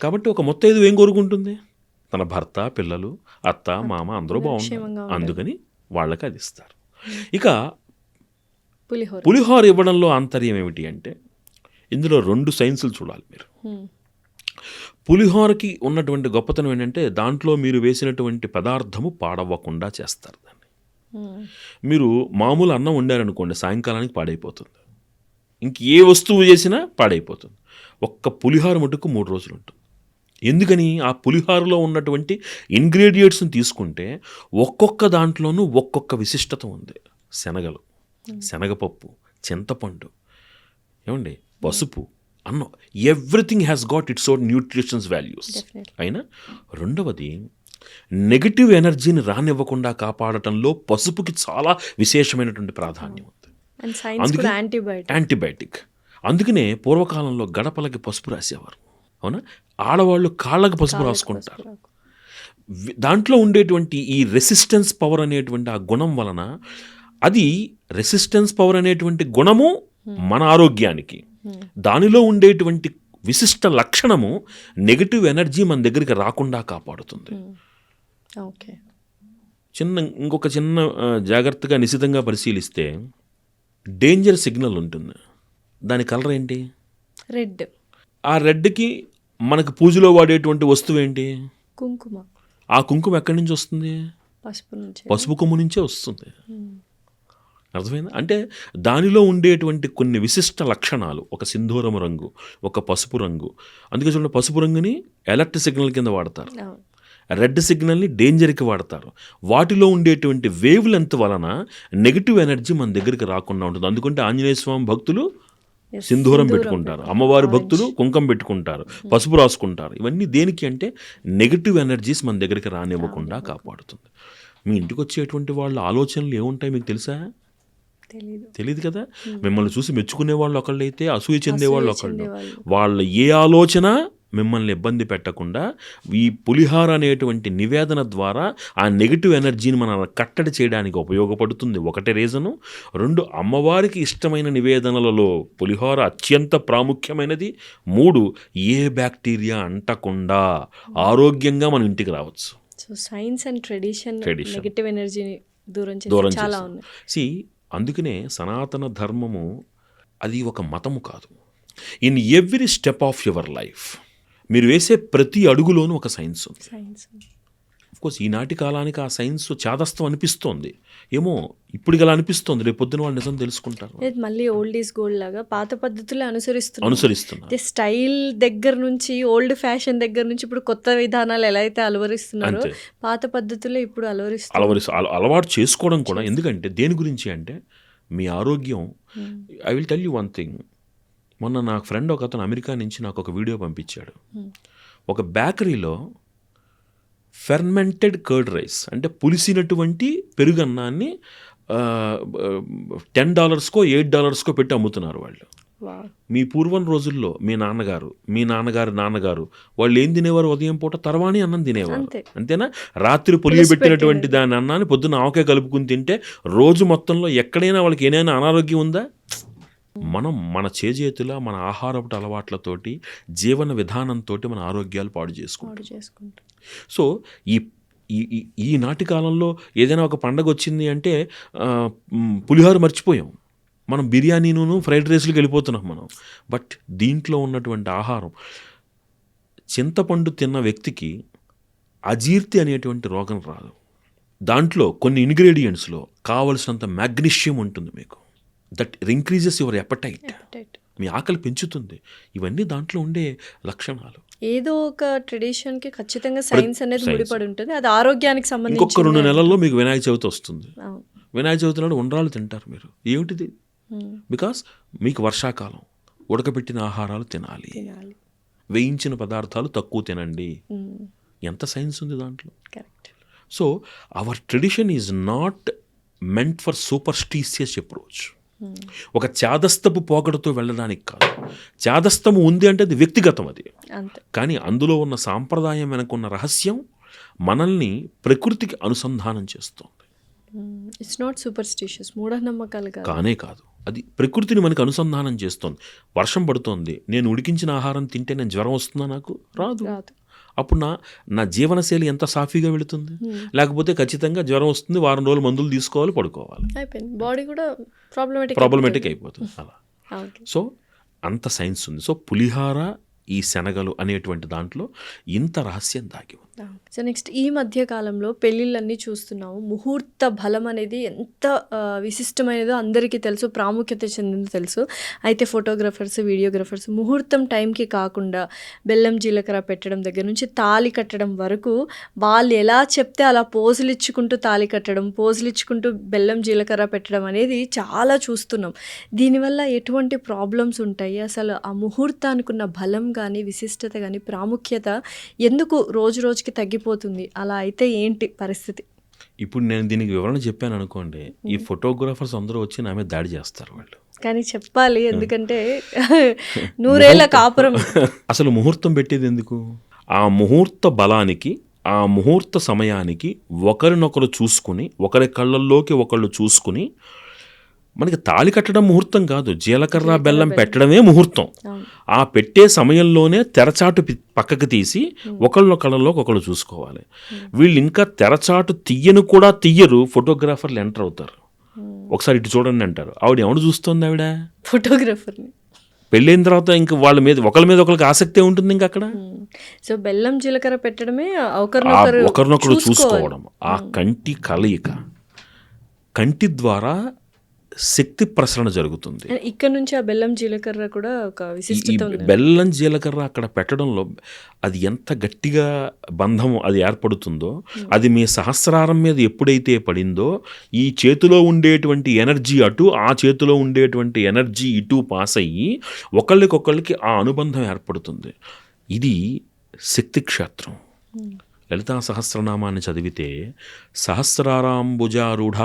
కాబట్టి ఒక ముత్తైదువు ఏం కోరుకుంటుంది? తన భర్త, పిల్లలు, అత్త, మామ అందరూ బాగుండాలి. క్షేమంగా ఉండాలి. అందుకని వాళ్ళకి అది ఇస్తారు. ఇక పులిహోర. పులిహోర ఇవ్వడంలో ఆంతర్యం ఏమిటి అంటే, ఇందులో 2 సైన్సులు చూడాలి మీరు. పులిహోరకి ఉన్నటువంటి గొప్పతనం ఏంటంటే, దాంట్లో మీరు వేసినటువంటి పదార్థము పాడవ్వకుండా చేస్తారు దాన్ని. మీరు మామూలు అన్నం వండారనుకోండి, సాయంకాలానికి పాడైపోతుంది. ఇంక ఏ వస్తువు చేసినా పాడైపోతుంది. ఒక్క పులిహోర మటుకు 3 రోజులు ఉంటుంది. ఎందుకని? ఆ పులిహోరలో ఉన్నటువంటి ఇంగ్రీడియంట్స్ని తీసుకుంటే ఒక్కొక్క దాంట్లోనూ ఒక్కొక్క విశిష్టత ఉంది. శనగలు, శనగపప్పు, చింతపండు, ఏమండి, పసుపు, అన్నం, everything has got its own nutritions values. అయినా రెండవది, నెగిటివ్ ఎనర్జీని రానివ్వకుండా కాపాడటంలో పసుపుకి చాలా విశేషమైనటువంటి ప్రాధాన్యం ఉంది. అందుకే యాంటీబయాటిక్. అందుకనే పూర్వకాలంలో గడపలకి పసుపు రాసేవారు. అవునా? ఆడవాళ్ళు కాళ్ళకి పసుపు రాసుకుంటారు. దాంట్లో ఉండేటువంటి ఈ రెసిస్టెన్స్ పవర్ అనేటువంటి ఆ గుణం వలన, అది రెసిస్టెన్స్ పవర్ అనేటువంటి గుణము మన ఆరోగ్యానికి, దానిలో ఉండేటువంటి విశిష్ట లక్షణము నెగిటివ్ ఎనర్జీ మన దగ్గరికి రాకుండా కాపాడుతుంది. ఇంకొక చిన్న జాగ్రత్తగా నిశితంగా పరిశీలిస్తే, డేంజర్ సిగ్నల్ ఉంటుంది. దాని కలర్ ఏంటి? రెడ్. ఆ రెడ్కి మనకు పూజలో వాడేటువంటి వస్తువు ఏంటి? కుంకుమ. ఆ కుంకుమ ఎక్కడి నుంచి వస్తుంది? పసుపు కొమ్ము నుంచే వస్తుంది. అర్థమైందా? అంటే దానిలో ఉండేటువంటి కొన్ని విశిష్ట లక్షణాలు, ఒక సింధూరం రంగు, ఒక పసుపు రంగు. అందుకే చూడండి, పసుపు రంగుని అలర్ట్ సిగ్నల్ కింద వాడతారు, రెడ్ సిగ్నల్ని డేంజర్కి వాడతారు. వాటిలో ఉండేటువంటి వేవ్ లెంత్ వలన నెగిటివ్ ఎనర్జీ మన దగ్గరికి రాకుండా ఉంటుంది. అందుకంటే ఆంజనేయ స్వామి భక్తులు సింధూరం పెట్టుకుంటారు, అమ్మవారి భక్తులు కుంకం పెట్టుకుంటారు, పసుపు రాసుకుంటారు. ఇవన్నీ దేనికి అంటే నెగిటివ్ ఎనర్జీస్ మన దగ్గరికి రానివ్వకుండా కాపాడుతుంది. మీ ఇంటికి వచ్చేటువంటి వాళ్ళ ఆలోచనలు ఏముంటాయి మీకు తెలుసా? తెలియదు కదా. మిమ్మల్ని చూసి మెచ్చుకునే వాళ్ళు ఒకళ్ళైతే, అసూయ చెందేవాళ్ళు ఒకళ్ళు. వాళ్ళ ఏ ఆలోచన మిమ్మల్ని ఇబ్బంది పెట్టకుండా ఈ పులిహార అనేటువంటి నివేదన ద్వారా ఆ నెగిటివ్ ఎనర్జీని మనం కట్టడి చేయడానికి ఉపయోగపడుతుంది. ఒకటి రీజను. 2, అమ్మవారికి ఇష్టమైన నివేదనలలో పులిహోర అత్యంత ప్రాముఖ్యమైనది. 3, ఏ బ్యాక్టీరియా అంటకుండా ఆరోగ్యంగా మన ఇంటికి రావచ్చు. So science and tradition negative ఎనర్జీని దూరం చాలా ఉంది. అందుకనే సనాతన ధర్మము అది ఒక మతము కాదు. In every step of your life, మీరు వేసే ప్రతి అడుగులోనూ ఒక సైన్స్ ఉంది. అఫ్కోర్స్ ఈనాటి కాలానికి ఆ సైన్స్ చాదస్తం అనిపిస్తోంది ఏమో, ఇప్పుడు ఇలా అనిపిస్తుంది, రేపు పొద్దున వాళ్ళు నిజం తెలుసుకుంటారు. మళ్ళీ ఓల్డ్ ఈజ్ గోల్డ్ లాగా పాత పద్ధతులే అనుసరిస్తున్నారు. స్టైల్ దగ్గర నుంచి, ఓల్డ్ ఫ్యాషన్ దగ్గర నుంచి ఇప్పుడు కొత్త విధానాలు ఎలా అయితే అలవరిస్తున్నారో, పాత పద్ధతులే ఇప్పుడు అలవాటు చేసుకోవడం కూడా. ఎందుకంటే దేని గురించి అంటే మీ ఆరోగ్యం. I will tell you one thing. మొన్న నాకు ఫ్రెండ్ ఒక అతను అమెరికా నుంచి నాకు ఒక వీడియో పంపించాడు. ఒక బేకరీలో ఫెర్మెంటెడ్ కర్డ్ రైస్, అంటే పులిసినటువంటి పెరుగన్నాన్ని $10కో $8కో పెట్టి అమ్ముతున్నారు వాళ్ళు. మీ పూర్వం రోజుల్లో మీ నాన్నగారు వాళ్ళు ఏం తినేవారు? ఉదయం పూట తర్వాణి అన్నం తినేవారు, అంతేనా? రాత్రి పొలియబెట్టినటువంటి దాని అన్నాన్ని పొద్దున్న ఆవకాయ కలుపుకుని తింటే రోజు మొత్తంలో ఎక్కడైనా వాళ్ళకి ఏదైనా అనారోగ్యం ఉందా? మనం మన చేజేతుల, మన ఆహారపు అలవాట్లతోటి, జీవన విధానంతో మన ఆరోగ్యాలు పాడు చేసుకుంటాం. సో ఈ నాటి కాలంలో ఏదైనా ఒక పండగ వచ్చింది అంటే పులిహోర మర్చిపోయాం, మనం బిర్యానీను ఫ్రైడ్ రైస్లకు వెళ్ళిపోతున్నాం మనం. బట్ దీంట్లో ఉన్నటువంటి ఆహారం, చింతపండు తిన్న వ్యక్తికి అజీర్తి అనేటువంటి రోగం రాదు. దాంట్లో కొన్ని ఇంగ్రీడియంట్స్లో కావలసినంత మ్యాగ్నీషియం ఉంటుంది మీకు. దట్ ఇంక్రీజెస్ యువర్ ఎపటైట్, మీ ఆకలి పెంచుతుంది. ఇవన్నీ దాంట్లో ఉండే లక్షణాలు. ఏదో ఒక ట్రెడిషన్కి ఖచ్చితంగా సైన్స్ అనేది ముడిపడి ఉంటుంది. అది ఆరోగ్యానికి సంబంధించి. ఇంకొక 2 నెలల్లో మీకు వినాయక చవితి వస్తుంది. వినాయక చవితి నాడు ఉండ్రాళ్ళు తింటారు మీరు. ఏమిటిది? బికాస్ మీకు వర్షాకాలం, ఉడకబెట్టిన ఆహారాలు తినాలి, వేయించిన పదార్థాలు తక్కువ తినండి. ఎంత సైన్స్ ఉంది దాంట్లో. So our tradition is not meant for superstitious approach. ఒక చాదస్తపు పోకడతో వెళ్ళడానికి కాదు. చాదస్తము ఉంది అంటే అది వ్యక్తిగతం, అది. కానీ అందులో ఉన్న సాంప్రదాయం వెనకున్న రహస్యం మనల్ని ప్రకృతికి అనుసంధానం చేస్తుంది. ఇట్స్ నాట్ సూపర్స్టిషియస్, మూఢనమ్మకాలు కానే కాదు. అది ప్రకృతిని మనకు అనుసంధానం చేస్తోంది. వర్షం పడుతోంది, నేను ఉడికించిన ఆహారం తింటే నేను జ్వరం వస్తుందా? నాకు రాదు. అప్పుడు నా జీవనశైలి ఎంత సాఫీగా వెళుతుంది. లేకపోతే ఖచ్చితంగా జ్వరం వస్తుంది, వారం రోజులు మందులు తీసుకోవాలి, పడుకోవాలి, బాడీ కూడా ప్రాబ్లమేటిక్ అయిపోతుంది అలా. సో అంత సైన్స్ ఉంది. సో పులిహార, ఈ శనగలు అనేటువంటి దాంట్లో ఇంత రహస్యం దాగి ఉంది. సో నెక్స్ట్ ఈ మధ్య కాలంలో పెళ్ళిళ్ళన్నీ చూస్తున్నాము. ముహూర్త బలం అనేది ఎంత విశిష్టమైనదో అందరికీ తెలుసు, ప్రాముఖ్యత చెందిందో తెలుసు. అయితే ఫోటోగ్రఫర్స్, వీడియోగ్రఫర్స్ ముహూర్తం టైంకి కాకుండా బెల్లం జీలకర్ర పెట్టడం దగ్గర నుంచి తాళి కట్టడం వరకు వాళ్ళు ఎలా చెప్తే అలా పోజులు ఇచ్చుకుంటూ తాళి కట్టడం, పోజులు ఇచ్చుకుంటూ బెల్లం జీలకర్ర పెట్టడం అనేది చాలా చూస్తున్నాం. దీనివల్ల ఎటువంటి ప్రాబ్లమ్స్ ఉంటాయి? అసలు ఆ ముహూర్తానికి ఉన్న బలం కానీ, విశిష్టత కానీ, ప్రాముఖ్యత ఎందుకు రోజు రోజుకి తగ్గిపోతుంది? అలా అయితే ఏంటి పరిస్థితి? ఇప్పుడు నేను దీనికి వివరణ చెప్పాను అనుకోండి, ఈ ఫోటోగ్రాఫర్స్ అందరూ వచ్చి నా మీద దాడి చేస్తారు వాళ్ళు. కానీ చెప్పాలి, ఎందుకంటే నూరేళ్ల కాపురం. అసలు ముహూర్తం పెట్టేది ఎందుకు? ఆ ముహూర్త బలానికి, ఆ ముహూర్త సమయానికి ఒకరినొకరు చూసుకుని, ఒకరి కళ్ళల్లోకి ఒకళ్ళు చూసుకుని, మనకి తాళి కట్టడం ముహూర్తం కాదు, జీలకర్ర బెల్లం పెట్టడమే ముహూర్తం. ఆ పెట్టే సమయంలోనే తెరచాటు పక్కకు తీసి ఒకళ్ళొకళ్ళలోకి ఒకళ్ళు చూసుకోవాలి. వీళ్ళు ఇంకా తెరచాటు తీయను కూడా తీయరు, ఫోటోగ్రాఫర్లు ఎంటర్ అవుతారు. ఒకసారి ఇటు చూడండి అంటారు. ఆవిడ ఎవడు చూస్తుంది? ఆవిడ ఫోటోగ్రాఫర్ని. పెళ్ళైన తర్వాత ఇంక వాళ్ళ మీద ఒకరికి ఆసక్తే ఉంటుంది ఇంక అక్కడ. సో బెల్లం జీలకర్ర పెట్టడమే ఒకరినొకరు చూసుకోవడం. ఆ కంటి కలయిక, కంటి ద్వారా శక్తి ప్రసరణ జరుగుతుంది. ఇక్కడ నుంచి ఆ బెల్లం జీలకర్ర కూడా ఒక విశిష్టత ఉంది. బెల్లం జీలకర్ర అక్కడ పెట్టడంలో అది ఎంత గట్టిగా బంధం అది ఏర్పడుతుందో, అది మీ సహస్రారం మీద ఎప్పుడైతే పడిందో, ఈ చేతిలో ఉండేటువంటి ఎనర్జీ అటు, ఆ చేతిలో ఉండేటువంటి ఎనర్జీ ఇటు పాస్ అయ్యి ఒకళ్ళకొకళ్ళకి ఆ అనుబంధం ఏర్పడుతుంది. ఇది శక్తి క్షేత్రం. లలితా సహస్రనామాన్ని చదివితే సహస్రారాంబుజారూఢ